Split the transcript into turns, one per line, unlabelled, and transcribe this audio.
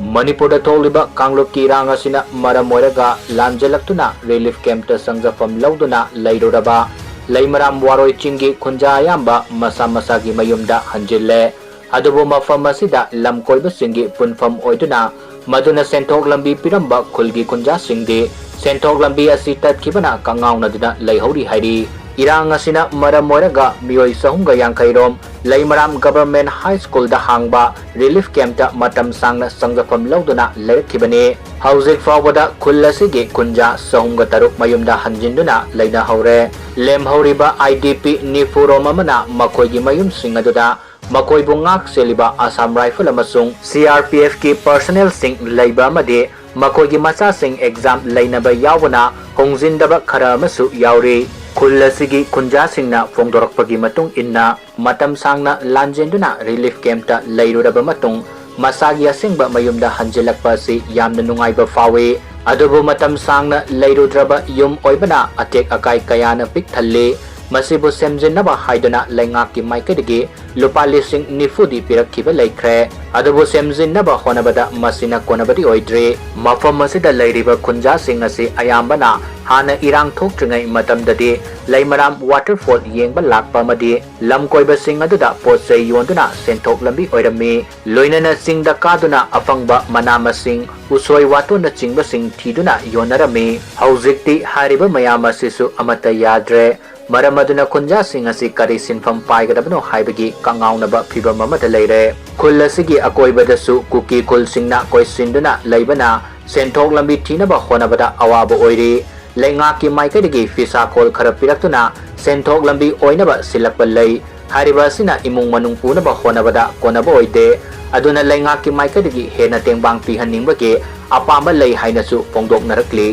Manipur Toliba Kangluki Rangasina Maramoraga Lanjelaktuna Relief Campta Changjapham Louduna Leiruraba Leimaram Waroichinggi Khunjayamba Masa-masagi Mayumda Hanjinnare Adubu mafam asida lamkoibasingi punfam oiduna maduna senthok lambi piramba khulgi Khunjasing di senthok lambi asi tatkibana kangaunaduna leihori hairi irang asina maram oiraga mioi sahumga yankairom Leimaram Government High School da hangba relief campta matam sangna Changjapham Louduna leirkibani hauzik fawbada khullasigi khunja sahumga taruk mayumda hanjinduna leina haure lemhoriba IDP nifurom amana makoigi mayum singaduda Makoi bungak seliba Assam Rifle amasung CRPF ki personnel sing leiba amadi makoi gi macha sing exam leinaba yawna hongjindaba khara amasu yauri khullasigi Khunjasingna phongdorakpagi matung inna matam sangna lanjenduna relief campta leiruraba matung masagi asingba mayumda hanjilakpa si yamna nungaiba fawi adubu matam sangna leirudraba yum oibana atek akai kayana pik thalle masibu semjinaba haiduna leingaki maikadigi lupa lising nifudi pirakkiba leikre adubu semjinaba honabada masina konabadi oidre mafam masida leiriba Khunjasing asi ayambana hana irang thoktringai matamdadi Leimaram waterfall yengba lakpa madi lamkoiba sing aduda potsei yonduna senthok lambi oirami loinana singda kaduna afangba manama sing usoi watona chingba sing thiduna yonarami haujikti hariba mayama sisu amata yadre Maramaduna Khunjasing asi kari sinfam paigadabano haibagi kangaunaba phibam amata leire khullasigi akoibadasu kuki kulsingna koisinduna leibana senthok lambi thinaba honabada awaba oiri leingaki maikadigi fisa khol kharapiratuna senthok lambi oinaba silakpa lei hariba sina imung manung punaba honabada konaba oide aduna leingaki maikadigi hena tengbang pihanningbagi apamba lei hainasu pongdoknarakli